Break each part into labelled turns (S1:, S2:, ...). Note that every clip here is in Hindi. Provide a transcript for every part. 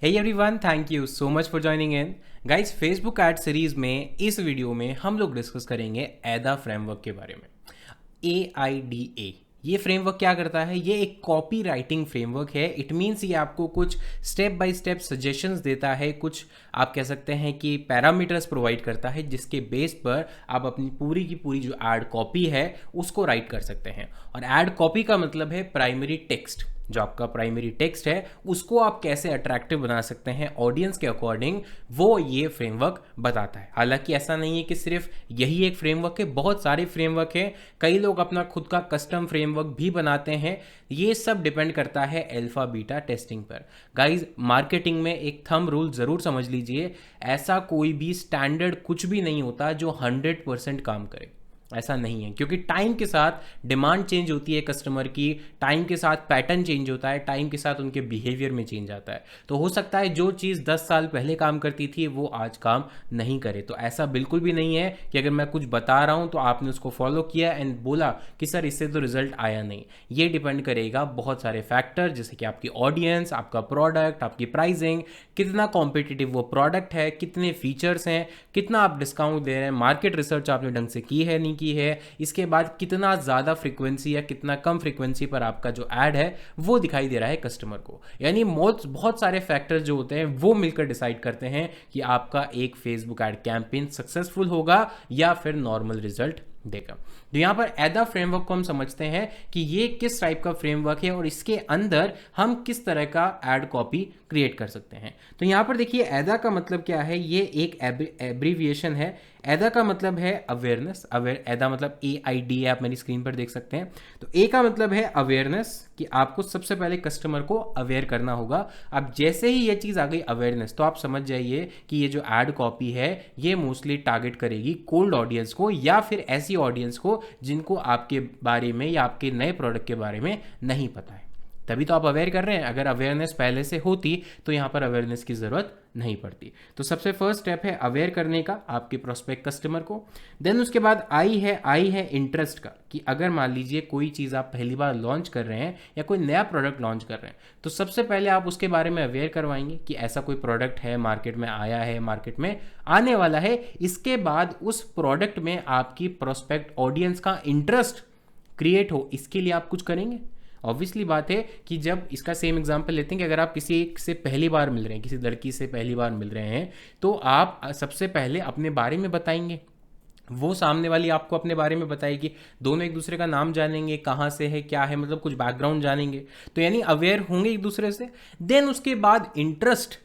S1: Hey everyone, thank you so much for joining in. Guys Facebook ad series में इस वीडियो में हम लोग डिस्कस करेंगे एडा फ्रेमवर्क के बारे में। AIDA ये फ्रेमवर्क क्या करता है? ये एक कॉपी राइटिंग फ्रेमवर्क है। इट मीन्स ये आपको कुछ स्टेप बाय स्टेप सजेशंस देता है, कुछ आप कह सकते हैं कि पैरामीटर्स प्रोवाइड करता है जिसके बेस पर आप अपनी पूरी की पूरी जो एड कॉपी है उसको राइट कर सकते हैं। और एड कॉपी का मतलब है प्राइमरी टेक्स्ट। जो आपका प्राइमरी टेक्स्ट है उसको आप कैसे अट्रैक्टिव बना सकते हैं ऑडियंस के अकॉर्डिंग, वो ये फ्रेमवर्क बताता है। हालांकि ऐसा नहीं है कि सिर्फ यही एक फ्रेमवर्क है, बहुत सारे फ्रेमवर्क हैं। कई लोग अपना खुद का कस्टम फ्रेमवर्क भी बनाते हैं। ये सब डिपेंड करता है अल्फा बीटा टेस्टिंग पर। गाइज मार्केटिंग में एक थंब रूल ज़रूर समझ लीजिए, ऐसा कोई भी स्टैंडर्ड कुछ भी नहीं होता जो 100% काम करे। ऐसा नहीं है, क्योंकि टाइम के साथ डिमांड चेंज होती है कस्टमर की, टाइम के साथ पैटर्न चेंज होता है, टाइम के साथ उनके बिहेवियर में चेंज आता है। तो हो सकता है जो चीज़ 10 साल पहले काम करती थी वो आज काम नहीं करे। तो ऐसा बिल्कुल भी नहीं है कि अगर मैं कुछ बता रहा हूँ तो आपने उसको फॉलो किया एंड बोला कि सर इससे तो रिजल्ट आया नहीं। ये डिपेंड करेगा बहुत सारे फैक्टर, जैसे कि आपकी ऑडियंस, आपका प्रोडक्ट, आपकी प्राइसिंग, कितना कॉम्पिटिटिव वो प्रोडक्ट है, कितने फीचर्स हैं, कितना आप डिस्काउंट दे रहे हैं, मार्केट रिसर्च आपने ढंग से की है नहीं की है, इसके बाद कितना ज़्यादा फ्रीक्वेंसी या कितना कम फ्रीक्वेंसी पर आपका जो ऐड है वो दिखाई दे रहा है कस्टमर को। यानी बहुत सारे फैक्टर्स जो होते हैं वो मिलकर डिसाइड करते हैं कि आपका एक फेसबुक ऐड कैंपेन सक्सेसफुल होगा या फिर नॉर्मल रिजल्ट देगा। तो यहाँ पर एडा फ्रेमवर्क को हम समझते हैं कि ये किस टाइप का फ्रेमवर्क है और इसके अंदर हम किस तरह का एड कॉपी क्रिएट कर सकते हैं। तो यहाँ पर देखिए एडा का मतलब क्या है, ये एक एब्रीविएशन है। एडा का मतलब है अवेयरनेस। एडा मतलब AID आप मेरी स्क्रीन पर देख सकते हैं। तो ए का मतलब है अवेयरनेस, कि आपको सबसे पहले कस्टमर को अवेयर करना होगा। अब जैसे ही ये चीज़ आ गई अवेयरनेस, तो आप समझ जाइए कि ये जो एड कॉपी है ये मोस्टली टारगेट करेगी कोल्ड ऑडियंस को या फिर ऐसी ऑडियंस को जिनको आपके बारे में या आपके नए प्रोडक्ट के बारे में नहीं पता है। तभी तो आप अवेयर कर रहे हैं। अगर अवेयरनेस पहले से होती तो यहाँ पर अवेयरनेस की ज़रूरत नहीं पड़ती। तो सबसे फर्स्ट स्टेप है अवेयर करने का आपके प्रोस्पेक्ट कस्टमर को। देन उसके बाद आई है इंटरेस्ट का, कि अगर मान लीजिए कोई चीज़ आप पहली बार लॉन्च कर रहे हैं या कोई नया प्रोडक्ट लॉन्च कर रहे हैं, तो सबसे पहले आप उसके बारे में अवेयर करवाएंगे कि ऐसा कोई प्रोडक्ट है, मार्केट में आया है, मार्केट में आने वाला है। इसके बाद उस प्रोडक्ट में आपकी प्रोस्पेक्ट ऑडियंस का इंटरेस्ट क्रिएट हो, इसके लिए आप कुछ करेंगे। ऑब्वियसली बात है कि जब इसका सेम एग्जांपल लेते हैं कि अगर आप किसी एक से पहली बार मिल रहे हैं, किसी लड़की से पहली बार मिल रहे हैं, तो आप सबसे पहले अपने बारे में बताएंगे, वो सामने वाली आपको अपने बारे में बताएगी, दोनों एक दूसरे का नाम जानेंगे, कहाँ से है, क्या है, मतलब कुछ बैकग्राउंड जानेंगे। तो यानी अवेयर होंगे एक दूसरे से। देन उसके बाद इंटरेस्ट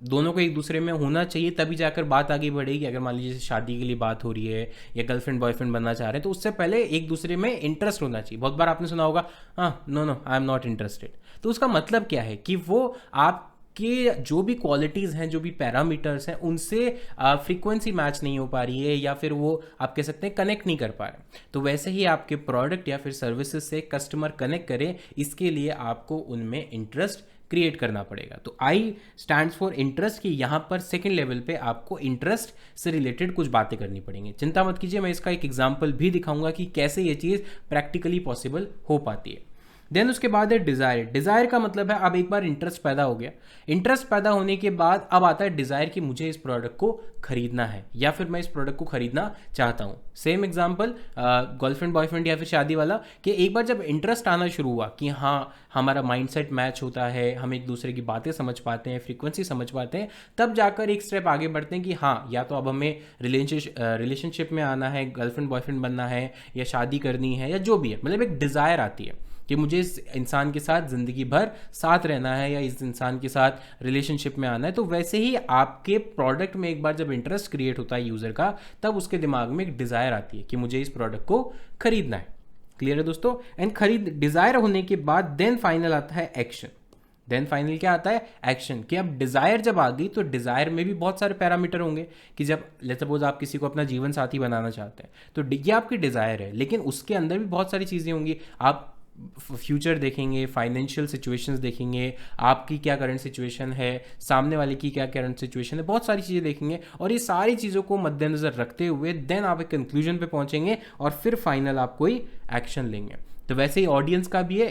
S1: दोनों को एक दूसरे में होना चाहिए, तभी जाकर बात आगे बढ़ेगी। अगर मान लीजिए शादी के लिए बात हो रही है या गर्लफ्रेंड बॉयफ्रेंड बनना चाह रहे हैं, तो उससे पहले एक दूसरे में इंटरेस्ट होना चाहिए। बहुत बार आपने सुना होगा, हाँ no I am not interested. तो उसका मतलब क्या है कि वो आप कि जो भी क्वालिटीज़ हैं, जो भी पैरामीटर्स हैं, उनसे फ्रीक्वेंसी मैच नहीं हो पा रही है या फिर वो आप कह सकते हैं कनेक्ट नहीं कर पा रहे। तो वैसे ही आपके प्रोडक्ट या फिर सर्विसेज से कस्टमर कनेक्ट करें, इसके लिए आपको उनमें इंटरेस्ट क्रिएट करना पड़ेगा। तो आई स्टैंड्स फॉर इंटरेस्ट, की यहाँ पर सेकंड लेवल पे आपको इंटरेस्ट से रिलेटेड कुछ बातें करनी पड़ेंगी। चिंता मत कीजिए, मैं इसका एक एग्जांपल भी दिखाऊंगा कि कैसे ये चीज़ प्रैक्टिकली पॉसिबल हो पाती है। देन उसके बाद है डिज़ायर। डिज़ायर का मतलब है अब एक बार इंटरेस्ट पैदा हो गया, इंटरेस्ट पैदा होने के बाद अब आता है डिज़ायर कि मुझे इस प्रोडक्ट को खरीदना है या फिर मैं इस प्रोडक्ट को खरीदना चाहता हूँ। सेम एग्जांपल गर्लफ्रेंड बॉयफ्रेंड या फिर शादी वाला, कि एक बार जब इंटरेस्ट आना शुरू हुआ कि हाँ हमारा माइंडसेट मैच होता है, हम एक दूसरे की बातें समझ पाते हैं, फ्रीक्वेंसी समझ पाते हैं, तब जाकर एक स्टेप आगे बढ़ते हैं कि हाँ या तो अब हमें रिलेशनशिप में आना है, गर्लफ्रेंड बॉयफ्रेंड बनना है या शादी करनी है या जो भी है। मतलब एक डिज़ायर आती है कि मुझे इस इंसान के साथ ज़िंदगी भर साथ रहना है या इस इंसान के साथ रिलेशनशिप में आना है। तो वैसे ही आपके प्रोडक्ट में एक बार जब इंटरेस्ट क्रिएट होता है यूज़र का, तब उसके दिमाग में एक डिज़ायर आती है कि मुझे इस प्रोडक्ट को खरीदना है। क्लियर है दोस्तों? एंड डिज़ायर होने के बाद देन फाइनल आता है एक्शन। देन फाइनल क्या आता है? एक्शन। कि अब डिज़ायर जब आ गई तो डिज़ायर में भी बहुत सारे पैरामीटर होंगे कि जब लेट्स सपोज आप किसी को अपना जीवन साथी बनाना चाहते हैं, तो ये आपकी डिज़ायर है, लेकिन उसके अंदर भी बहुत सारी चीज़ें होंगी। आप फ्यूचर देखेंगे, फाइनेंशियल सिचुएशंस देखेंगे, आपकी क्या करंट सिचुएशन है, सामने वाले की क्या करंट सिचुएशन है, बहुत सारी चीज़ें देखेंगे और ये सारी चीज़ों को मद्देनज़र रखते हुए देन आप एक कंक्लूजन पे पहुंचेंगे और फिर फाइनल आप कोई एक्शन लेंगे। तो वैसे ही ऑडियंस का भी है,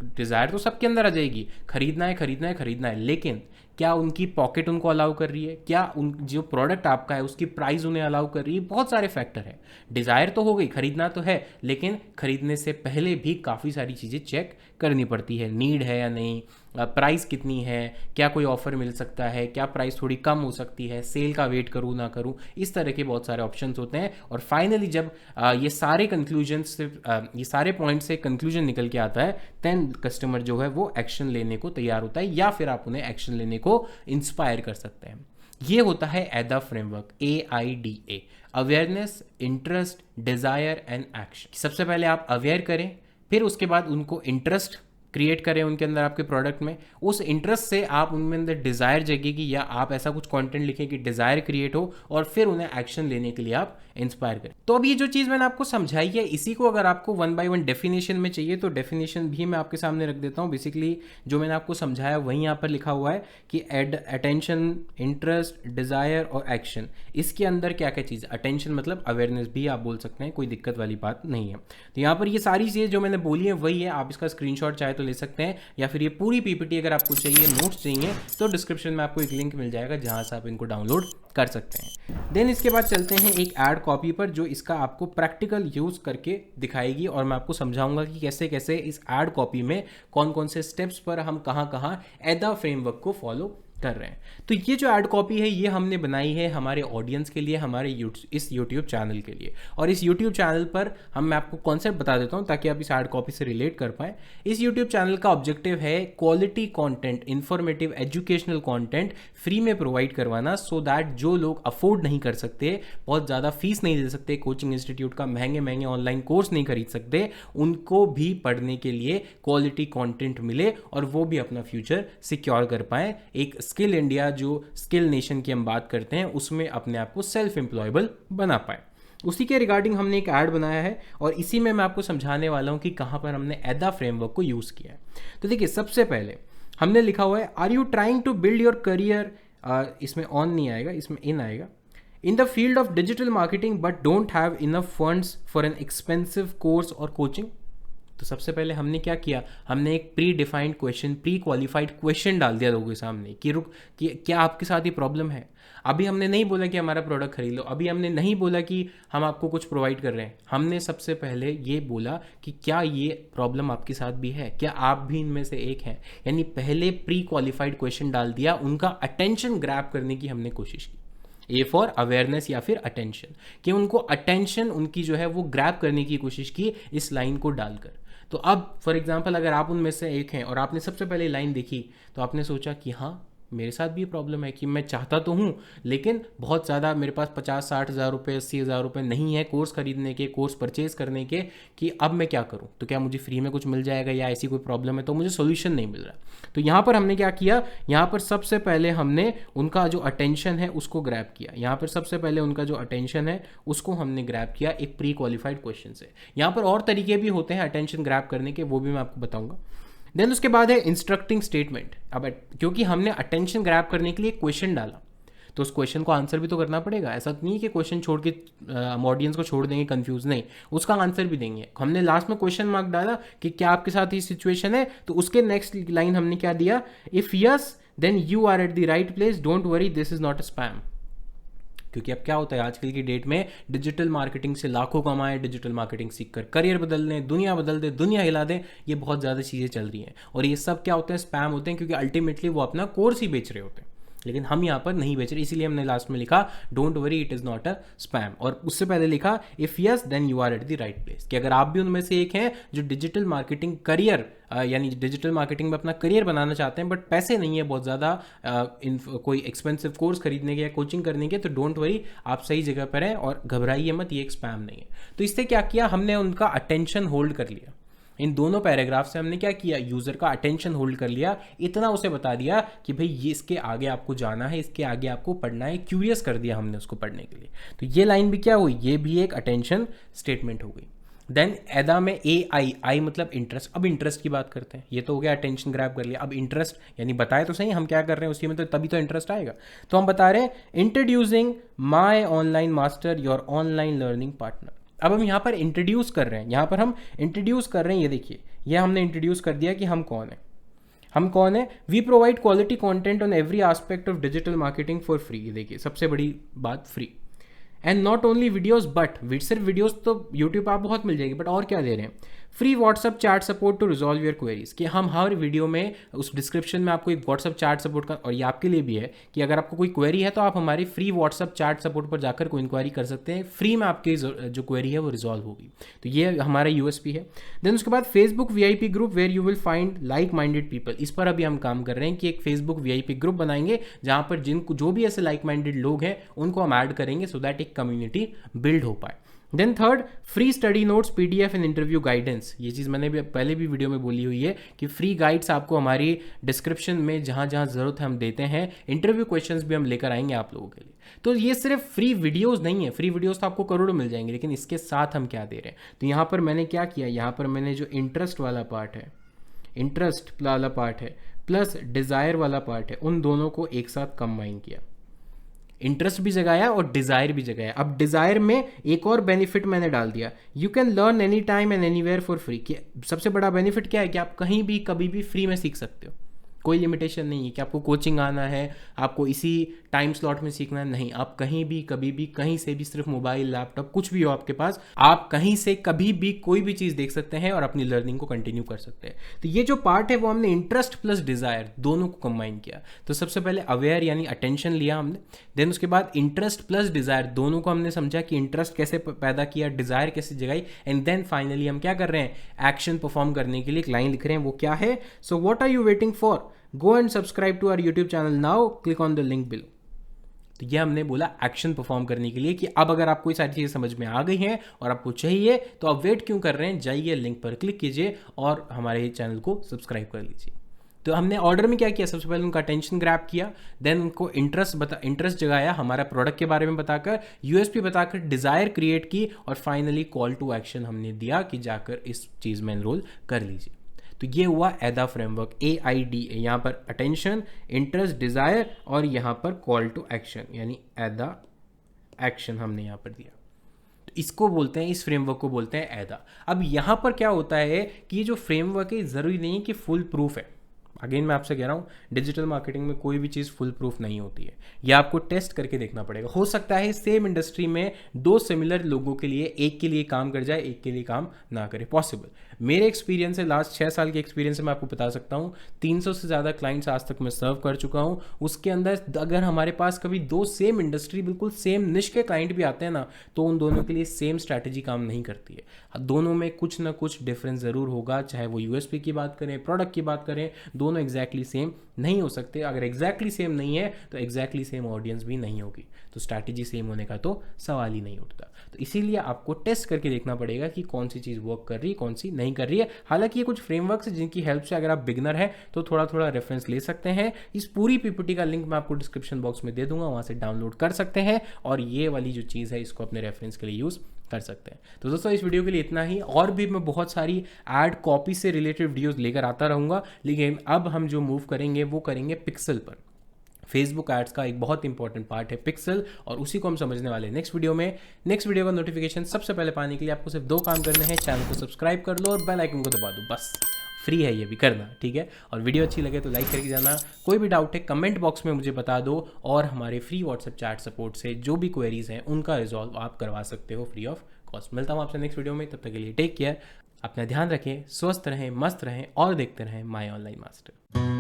S1: डिज़ायर तो सबके अंदर आ जाएगी, खरीदना है खरीदना है खरीदना है, लेकिन क्या उनकी पॉकेट उनको अलाउ कर रही है, क्या उन जो प्रोडक्ट आपका है उसकी प्राइस उन्हें अलाउ कर रही है, बहुत सारे फैक्टर है। डिज़ायर तो हो गई, खरीदना तो है, लेकिन खरीदने से पहले भी काफ़ी सारी चीज़ें चेक करनी पड़ती है, नीड है या नहीं, प्राइस कितनी है, क्या कोई ऑफर मिल सकता है, क्या प्राइस थोड़ी कम हो सकती है, सेल का वेट करूँ ना करूँ, इस तरह के बहुत सारे ऑप्शंस होते हैं। और फाइनली जब ये सारे कंक्लूजन से ये सारे पॉइंट से कंक्लूजन निकल के आता है, देन कस्टमर जो है वो एक्शन लेने को तैयार होता है, या फिर आप उन्हें एक्शन लेने को इंस्पायर कर सकते हैं। ये होता है एडा framework, AIDA, awareness, interest, desire and action. सबसे पहले आप अवेयर करें, फिर उसके बाद उनको इंटरेस्ट क्रिएट करें उनके अंदर, आपके प्रोडक्ट में, उस इंटरेस्ट से आप उनमें अंदर डिज़ायर जगेगी, या आप ऐसा कुछ कंटेंट लिखें कि डिज़ायर क्रिएट हो, और फिर उन्हें एक्शन लेने के लिए आप इंस्पायर करें। तो अब ये जो चीज़ मैंने आपको समझाई है, इसी को अगर आपको 1 by 1 डेफिनेशन में चाहिए तो डेफिनेशन भी मैं आपके सामने रख देता हूँ। बेसिकली जो मैंने आपको समझाया वहीं यहाँ पर लिखा हुआ है कि अटेंशन, इंटरेस्ट, डिज़ायर और एक्शन, इसके अंदर क्या क्या चीज़। अटेंशन मतलब अवेयरनेस भी आप बोल सकते हैं, कोई दिक्कत वाली बात नहीं है। तो यहाँ पर ये सारी चीज़ें जो मैंने बोली है वही है, आप इसका स्क्रीनशॉट चाहे तो ले सकते हैं, या फिर ये पूरी PPT अगर आपको चाहिए, नोट्स चाहिए, तो डिस्क्रिप्शन में आपको एक लिंक मिल जाएगा जहाँ से आप इनको डाउनलोड कर सकते हैं। देन इसके बाद चलते हैं एक ऐड कॉपी पर, जो इसका आपको प्रैक्टिकल यूज़ करके दिखाएगी, और मैं आपको समझाऊंगा कि कैसे कैसे इस ऐड कॉपी में कौन कौन से स्टेप्स पर हम कहाँ कहाँ एडा फ्रेमवर्क को फॉलो कर रहे हैं। तो ये जो ऐड कॉपी है ये हमने बनाई है हमारे ऑडियंस के लिए, हमारे इस यूट्यूब चैनल के लिए। और इस यूट्यूब चैनल पर मैं आपको कॉन्सेप्ट बता देता हूँ ताकि आप इस ऐड कॉपी से रिलेट कर पाएँ। इस यूट्यूब चैनल का ऑब्जेक्टिव है quality content, informative, educational content free में प्रोवाइड करवाना, सो दैट जो लोग अफोर्ड नहीं कर सकते, बहुत ज़्यादा फीस नहीं दे सकते, कोचिंग इंस्टीट्यूट का महंगे महंगे ऑनलाइन कोर्स नहीं खरीद सकते, उनको भी पढ़ने के लिए क्वालिटी कंटेंट मिले और वो भी अपना फ्यूचर सिक्योर कर पाएँ। एक स्किल इंडिया, जो स्किल नेशन की हम बात करते हैं, उसमें अपने आप को सेल्फ एम्प्लॉयबल बना पाए। उसी के रिगार्डिंग हमने एक ऐड बनाया है, और इसी में मैं आपको समझाने वाला हूं कि कहां पर हमने एडा फ्रेमवर्क को यूज़ किया है। तो देखिए, सबसे पहले हमने लिखा हुआ है, are you trying to build your career, इसमें ऑन नहीं आएगा, इसमें इन आएगा, in the field of digital marketing but don't have enough funds for an expensive course और कोचिंग। तो सबसे पहले हमने क्या किया, हमने एक pre defined question, pre qualified question डाल दिया लोगों के सामने कि क्या आपके साथ ये प्रॉब्लम है। अभी हमने नहीं बोला कि हमारा प्रोडक्ट खरीद लो, अभी हमने नहीं बोला कि हम आपको कुछ प्रोवाइड कर रहे हैं, हमने सबसे पहले ये बोला कि क्या ये प्रॉब्लम आपके साथ भी है, क्या आप भी इनमें से एक हैं। यानी पहले प्री क्वालिफाइड क्वेश्चन डाल दिया, उनका अटेंशन ग्रैब करने की हमने कोशिश की। ए फॉर अवेयरनेस या फिर अटेंशन, कि उनको अटेंशन उनकी जो है वो ग्रैब करने की कोशिश की इस लाइन को डालकर। तो अब फॉर एग्जांपल अगर आप उनमें से एक हैं और आपने सबसे पहले लाइन देखी, तो आपने सोचा कि हाँ, मेरे साथ भी ये प्रॉब्लम है कि मैं चाहता तो हूँ, लेकिन बहुत ज़्यादा मेरे पास 50-60 हज़ार रुपये, 80 हज़ार रुपये नहीं है कोर्स खरीदने के, कोर्स परचेज़ करने के, कि अब मैं क्या करूँ। तो क्या मुझे फ्री में कुछ मिल जाएगा, या ऐसी कोई प्रॉब्लम है तो मुझे सोल्यूशन नहीं मिल रहा। तो यहाँ पर हमने क्या किया, यहाँ पर सबसे पहले हमने उनका जो अटेंशन है उसको ग्रैब किया। यहाँ पर सबसे पहले उनका जो अटेंशन है उसको हमने ग्रैब किया एक प्री क्वालिफाइड क्वेश्चन से। यहाँ पर और तरीके भी होते हैं अटेंशन ग्रैब करने के, वो भी मैं आपको बताऊँगा। देन उसके बाद है इंस्ट्रक्टिंग स्टेटमेंट। अब क्योंकि हमने अटेंशन ग्रैब करने के लिए क्वेश्चन डाला, तो उस क्वेश्चन को आंसर भी तो करना पड़ेगा। ऐसा नहीं है कि क्वेश्चन छोड़ के हम ऑडियंस को छोड़ देंगे कंफ्यूज, नहीं, उसका आंसर भी देंगे। हमने लास्ट में क्वेश्चन मार्क डाला कि क्या आपके साथ ये सिचुएशन है, तो उसके नेक्स्ट लाइन हमने क्या दिया, if yes then you are at the right place, don't worry this is not a spam. क्योंकि अब क्या होता है आजकल की डेट में, डिजिटल मार्केटिंग से लाखों कमाएं, डिजिटल मार्केटिंग सीखकर करियर बदल दें, दुनिया बदल दें, दुनिया हिला दें, ये बहुत ज़्यादा चीज़ें चल रही हैं। और ये सब क्या होते हैं, स्पैम होते हैं, क्योंकि अल्टीमेटली वो अपना कोर्स ही बेच रहे होते हैं। लेकिन हम यहाँ पर नहीं बेच रहे, इसीलिए हमने लास्ट में लिखा don't worry it is not a spam. और उससे पहले लिखा if yes then you are at the right place, कि अगर आप भी उनमें से एक हैं जो डिजिटल मार्केटिंग करियर यानी डिजिटल मार्केटिंग में अपना करियर बनाना चाहते हैं, बट पैसे नहीं है बहुत ज़्यादा कोई एक्सपेंसिव कोर्स खरीदने के या कोचिंग करने के, तो डोंट वरी, आप सही जगह पर हैं और घबराइए मत, ये एक स्पैम नहीं है। तो इससे क्या किया, हमने उनका अटेंशन होल्ड कर लिया। इन दोनों पैराग्राफ से हमने क्या किया, यूज़र का अटेंशन होल्ड कर लिया, इतना उसे बता दिया कि भाई ये इसके आगे आपको जाना है, इसके आगे आपको पढ़ना है, क्यूरियस कर दिया हमने उसको पढ़ने के लिए। तो ये लाइन भी क्या हुई, ये भी एक अटेंशन स्टेटमेंट हो गई। देन एडा में आई मतलब इंटरेस्ट। अब इंटरेस्ट की बात करते हैं, ये तो हो गया अटेंशन ग्रैब कर लिया। अब इंटरेस्ट यानी बताए तो सही हम क्या कर रहे हैं उसी में, तो तभी तो इंटरेस्ट आएगा। तो हम बता रहे हैं introducing my online master your online learning partner. अब हम यहाँ पर इंट्रोड्यूस कर रहे हैं, यहाँ पर हम इंट्रोड्यूस कर रहे हैं, ये देखिए, ये हमने इंट्रोड्यूस कर दिया कि हम कौन है। हम कौन है? We provide quality content on every aspect of digital marketing for free. देखिए सबसे बड़ी बात, free. And not only videos but सिर्फ वीडियोस तो यूट्यूब पर आप बहुत मिल जाएगी, बट और क्या दे रहे हैं? Free WhatsApp chat support to resolve your queries, कि हम हर वीडियो में उस डिस्क्रिप्शन में आपको एक व्हाट्सअप चैट सपोर्ट का, और ये आपके लिए भी है कि अगर आपको कोई क्वेरी है तो आप हमारी फ्री व्हाट्सअप चैट सपोर्ट पर जाकर कोई इंक्वायरी कर सकते हैं, फ्री में आपकी जो क्वेरी है वो रिजॉल्व होगी। तो ये हमारा यूएसपी है। देन उसके बाद Facebook VIP group where you will find like minded people. इस पर अभी हम काम कर रहे हैं कि एक फेसबुक वीआईपी ग्रुप बनाएंगे जहां पर जिनको जो भी ऐसे लाइक माइंडेड लोग हैं उनको हम ऐड करेंगे, सो दैट एक कम्युनिटी बिल्ड हो पाए। Then third, free study notes, PDF and interview guidance. ये चीज़ मैंने भी पहले भी वीडियो में बोली हुई है कि फ्री गाइड्स आपको हमारी डिस्क्रिप्शन में जहाँ जहाँ ज़रूरत है हम देते हैं। इंटरव्यू क्वेश्चंस भी हम लेकर आएंगे आप लोगों के लिए। तो ये सिर्फ फ्री वीडियोस नहीं है, फ्री वीडियोस तो आपको करोड़ों मिल जाएंगे, लेकिन इसके साथ हम क्या दे रहे हैं? तो यहाँ पर मैंने क्या किया, यहाँ पर मैंने जो इंटरेस्ट वाला पार्ट है, इंटरेस्ट वाला पार्ट है प्लस डिज़ायर वाला पार्ट है, उन दोनों को एक साथ कंबाइन किया। इंटरेस्ट भी जगाया और डिज़ायर भी जगाया। अब डिज़ायर में एक और बेनिफिट मैंने डाल दिया, you can learn any time and anywhere for free. कि सबसे बड़ा बेनिफिट क्या है कि आप कहीं भी कभी भी फ्री में सीख सकते हो। कोई लिमिटेशन नहीं है कि आपको कोचिंग आना है, आपको इसी टाइम स्लॉट में सीखना है, नहीं। आप कहीं भी कभी भी कहीं से भी, सिर्फ मोबाइल लैपटॉप कुछ भी हो आपके पास, आप कहीं से कभी भी कोई भी चीज़ देख सकते हैं और अपनी लर्निंग को कंटिन्यू कर सकते हैं। तो ये जो पार्ट है वो हमने इंटरेस्ट प्लस डिज़ायर दोनों को कंबाइन किया। तो सबसे पहले अवेयर यानी अटेंशन लिया हमने, देन उसके बाद इंटरेस्ट प्लस डिज़ायर दोनों को हमने समझा कि इंटरेस्ट कैसे पैदा किया, डिज़ायर कैसे जगाई, एंड देन फाइनली हम क्या कर रहे हैं? एक्शन परफॉर्म करने के लिए एक लाइन लिख रहे हैं, वो क्या है? So what are you waiting for? Go and subscribe to our YouTube channel now, click on the link below. तो ये हमने बोला एक्शन परफॉर्म करने के लिए कि अब अगर आपको ये सारी चीज़ें समझ में आ गई हैं और आपको चाहिए तो आप वेट क्यों कर रहे हैं? जाइए लिंक पर क्लिक कीजिए और हमारे चैनल को सब्सक्राइब कर लीजिए। तो हमने ऑर्डर में क्या किया? सबसे पहले उनका अटेंशन ग्रैब किया, देन उनको इंटरेस्ट जगाया हमारा प्रोडक्ट के बारे में बताकर, यूएसपी बताकर, डिज़ायर क्रिएट की, और फाइनली कॉल टू एक्शन हमने दिया कि जाकर इस चीज़ में एनरोल कर लीजिए। तो ये हुआ एडा फ्रेमवर्क, AIDA। यहाँ पर अटेंशन, इंटरेस्ट, डिज़ायर, और यहाँ पर कॉल टू एक्शन यानी एडा एक्शन हमने यहाँ पर दिया। तो इसको बोलते हैं, इस फ्रेमवर्क को बोलते हैं एडा। अब यहाँ पर क्या होता है कि ये जो फ्रेमवर्क है ज़रूरी नहीं कि फुल प्रूफ है। अगेन मैं आपसे कह रहा हूँ, डिजिटल मार्केटिंग में कोई भी चीज़ फुल प्रूफ नहीं होती है, यह आपको टेस्ट करके देखना पड़ेगा। हो सकता है सेम इंडस्ट्री में दो सिमिलर लोगों के लिए एक के लिए काम कर जाए, एक के लिए काम ना करे, पॉसिबल। मेरे एक्सपीरियंस से, लास्ट 6 साल के एक्सपीरियंस से मैं आपको बता सकता हूँ, 300 से ज़्यादा क्लाइंट्स आज तक मैं सर्व कर चुका हूँ। उसके अंदर अगर हमारे पास कभी दो सेम इंडस्ट्री, बिल्कुल सेम निश के क्लाइंट भी आते हैं ना, तो उन दोनों के लिए सेम स्ट्रैटेजी काम नहीं करती है। दोनों में कुछ ना कुछ डिफरेंस ज़रूर होगा, चाहे वो यूएसपी की बात करें, प्रोडक्ट की बात करें, दोनों एग्जैक्टली सेम नहीं हो सकते। अगर एग्जैक्टली सेम नहीं है तो एग्जैक्टली सेम ऑडियंस भी नहीं होगी, तो स्ट्रैटेजी सेम होने का तो सवाल ही नहीं उठता। तो इसीलिए आपको टेस्ट करके देखना पड़ेगा कि कौन सी चीज़ वर्क कर रही है, कौन सी नहीं कर रही है। हालांकि ये कुछ फ्रेमवर्क्स हैं जिनकी हेल्प से अगर आप बिगनर हैं तो थोड़ा थोड़ा रेफरेंस ले सकते हैं। इस पूरी पीपीटी का लिंक मैं आपको डिस्क्रिप्शन बॉक्स में दे दूंगा, वहाँ से डाउनलोड कर सकते हैं और ये वाली जो चीज़ है इसको अपने रेफरेंस के लिए यूज़ कर सकते हैं। तो दोस्तों इस वीडियो के लिए इतना ही, और भी मैं बहुत सारी एड कॉपी से रिलेटेड वीडियोस लेकर आता रहूँगा, लेकिन अब हम जो मूव करेंगे वो करेंगे पिक्सल पर। फेसबुक एड्स का एक बहुत इंपॉर्टेंट पार्ट है पिक्सल, और उसी को हम समझने वाले हैं नेक्स्ट वीडियो में। नेक्स्ट वीडियो का नोटिफिकेशन सबसे पहले पाने के लिए आपको सिर्फ 2 काम करने हैं, चैनल को सब्सक्राइब कर लो और बेल आइकन को दबा दो, बस फ्री है ये भी करना, ठीक है। और वीडियो अच्छी लगे तो लाइक करके जाना। कोई भी डाउट है कमेंट बॉक्स में मुझे बता दो, और हमारे फ्री व्हाट्सएप चैट सपोर्ट से जो भी क्वेरीज हैं उनका रिजॉल्व आप करवा सकते हो फ्री ऑफ कॉस्ट। मिलता हूँ आपसे नेक्स्ट वीडियो में, तब तक के लिए टेक केयर, अपना ध्यान रखें, स्वस्थ रहें, मस्त रहें और देखते रहें माय ऑनलाइन मास्टर।